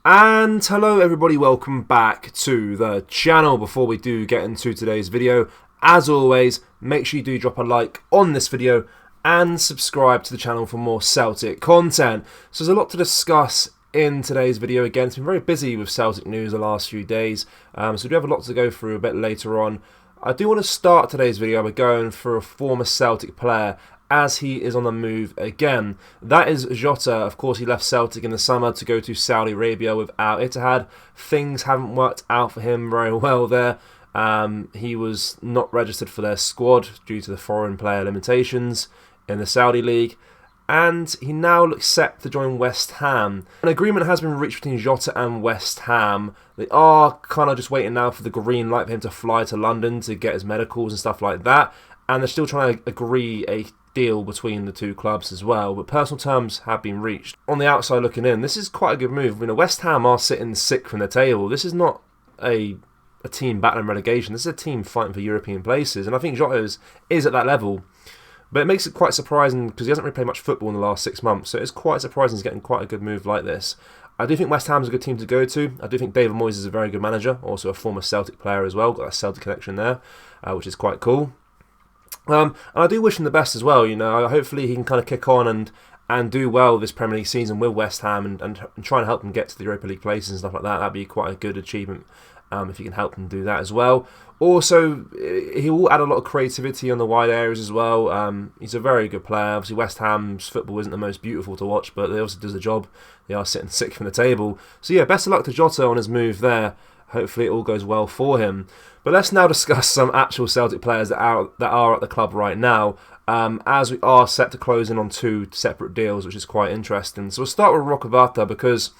And hello everybody, welcome back to the channel. Before we do get into today's video, as always, make sure you do drop a like on this video and subscribe to the channel for more Celtic content. So there's a lot to discuss in today's video. Again, it's been very busy with Celtic news the last few days, so we do have a lot to go through a bit later on. I do want to start today's video by going for a former Celtic player, as he is on the move again. That is Jota. Of course, he left Celtic in the summer to go to Saudi Arabia with Al Ittihad. Things haven't worked out for him very well there. He was not registered for their squad due to the foreign player limitations in the Saudi League, and he now looks set to join West Ham. An agreement has been reached between Jota and West Ham. They are kind of just waiting now for the green light for him to fly to London to get his medicals and stuff like that, and they're still trying to agree a deal between the two clubs as well, but personal terms have been reached. On the outside looking in, this is quite a good move. West Ham are sitting sixth in the table. This is not a team battling relegation. This is a team fighting for European places, and I think Jota is at that level. But it makes it quite surprising because he hasn't really played much football in the last 6 months, so it's quite surprising he's getting quite a good move like this. I do think West Ham's a good team to go to. I do think David Moyes is a very good manager, also a former Celtic player as well, got a Celtic connection there, which is quite cool. And I do wish him the best as well. Hopefully he can kind of kick on and do well this Premier League season with West Ham and try and help them get to the Europa League places and stuff like that. That'd be quite a good achievement if you can help them do that as well. Also, he will add a lot of creativity on the wide areas as well. He's a very good player. Obviously, West Ham's football isn't the most beautiful to watch, but they also do the job. They are sitting sixth in the table. So yeah, best of luck to Jota on his move there. Hopefully it all goes well for him. But let's now discuss some actual Celtic players that are at the club right now, as we are set to close in on 2 separate deals, which is quite interesting. So we'll start with Rocco Vata because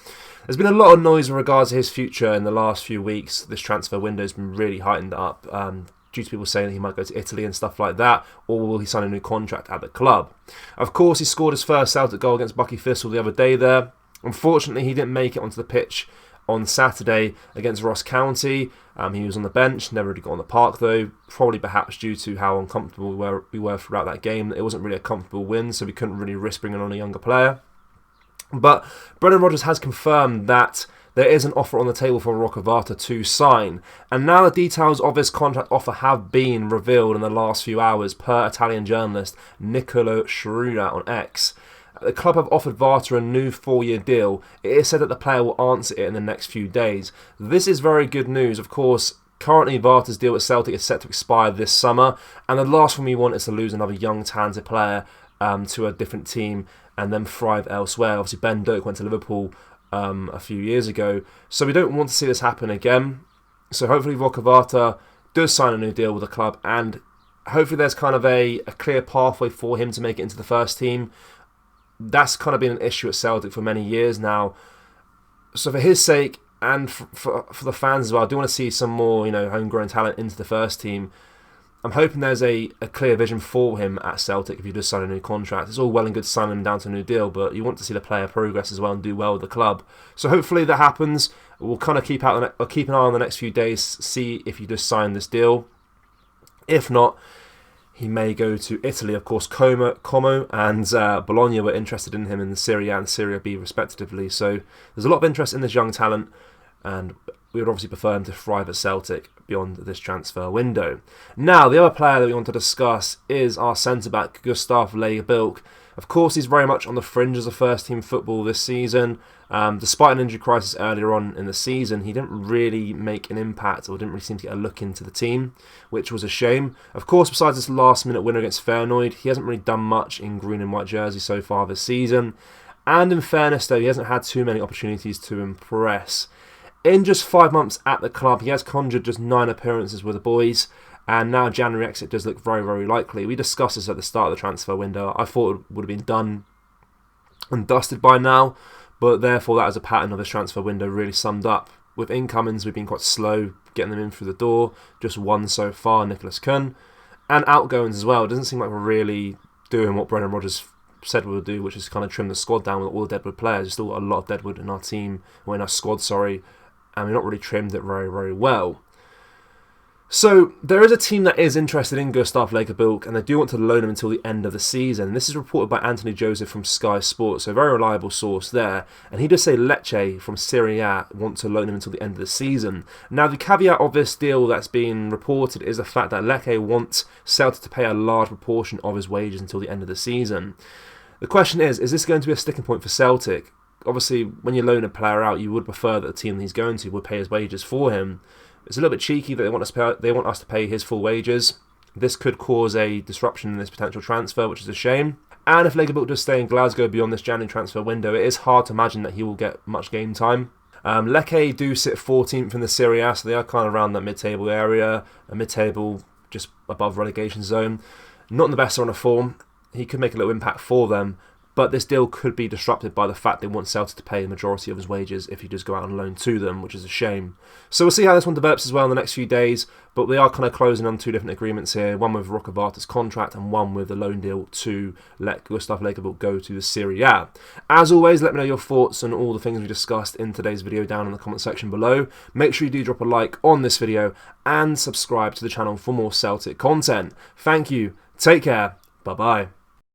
there's been a lot of noise in regards to his future in the last few weeks. This transfer window has been really heightened up due to people saying that he might go to Italy and stuff like that, or will he sign a new contract at the club. Of course, he scored his first Celtic goal against Bucky Thistle the other day there. Unfortunately, he didn't make it onto the pitch on Saturday against Ross County. He was on the bench, never really got on the park though, probably perhaps due to how uncomfortable we were throughout that game. It wasn't really a comfortable win, so we couldn't really risk bringing on a younger player. But Brendan Rodgers has confirmed that there is an offer on the table for Rocco Vata to sign, and now the details of his contract offer have been revealed in the last few hours per Italian journalist Nicolo Schroeder on X. The club have offered Vata a new 4-year deal. It is said that the player will answer it in the next few days. This is very good news. Of course, currently Vata's deal with Celtic is set to expire this summer, and the last thing we want is to lose another young, talented player to a different team and then thrive elsewhere. Obviously, Ben Doak went to Liverpool a few years ago, so we don't want to see this happen again. So hopefully Rocco Vata does sign a new deal with the club, and hopefully there's kind of a clear pathway for him to make it into the first team. That's kind of been an issue at Celtic for many years now. So for his sake and for the fans as well, I do want to see some more homegrown talent into the first team. I'm hoping there's a clear vision for him at Celtic if he does sign a new contract. It's all well and good signing him down to a new deal, but you want to see the player progress as well and do well with the club. So hopefully that happens. We'll kind of keep an eye on the next few days, see if he does sign this deal. If not, he may go to Italy. Of course, Como and Bologna were interested in him in the Serie A and Serie B respectively. So there's a lot of interest in this young talent, and we would obviously prefer him to thrive at Celtic beyond this transfer window. Now, the other player that we want to discuss is our centre-back, Gustaf Lagerbielke. Of course, he's very much on the fringes of first-team football this season. Despite an injury crisis earlier on in the season, he didn't really make an impact or didn't really seem to get a look into the team, which was a shame. Of course, besides this last-minute winner against Feyenoord, he hasn't really done much in green and white jersey so far this season. And in fairness, though, he hasn't had too many opportunities to impress. In just 5 months at the club, he has conjured just 9 appearances with the boys, and now January exit does look very, very likely. We discussed this at the start of the transfer window. I thought it would have been done and dusted by now, but therefore that is a pattern of this transfer window really summed up. With incomings, we've been quite slow getting them in through the door. Just 1 so far, Nicholas Kuhn. And outgoings as well. It doesn't seem like we're really doing what Brendan Rodgers said we'll do, which is kind of trim the squad down with all the deadwood players. There's still got a lot of deadwood in our team, or in our squad, sorry, and we've not really trimmed it very, very well. So there is a team that is interested in Gustaf Lagerbielke, and they do want to loan him until the end of the season. This is reported by Anthony Joseph from Sky Sports, so a very reliable source there. And he does say Lecce from Serie A want to loan him until the end of the season. Now the caveat of this deal that's been reported is the fact that Lecce wants Celtic to pay a large proportion of his wages until the end of the season. The question is this going to be a sticking point for Celtic? Obviously, when you loan a player out, you would prefer that the team he's going to would pay his wages for him. It's a little bit cheeky that they want us to pay his full wages. This could cause a disruption in this potential transfer, which is a shame. And if Lagerbielke does stay in Glasgow beyond this January transfer window, it is hard to imagine that he will get much game time. Lecce do sit 14th in the Serie A, so they are kind of around that mid-table area, a mid-table just above relegation zone. Not in the best run of form. He could make a little impact for them, but this deal could be disrupted by the fact they want Celtic to pay the majority of his wages if he does go out on loan to them, which is a shame. So we'll see how this one develops as well in the next few days, but we are kind of closing on two different agreements here, one with Rocco Vata's contract and one with the loan deal to let Gustaf Lagerbielke go to the Serie A. As always, let me know your thoughts on all the things we discussed in today's video down in the comment section below. Make sure you do drop a like on this video and subscribe to the channel for more Celtic content. Thank you, take care, bye bye.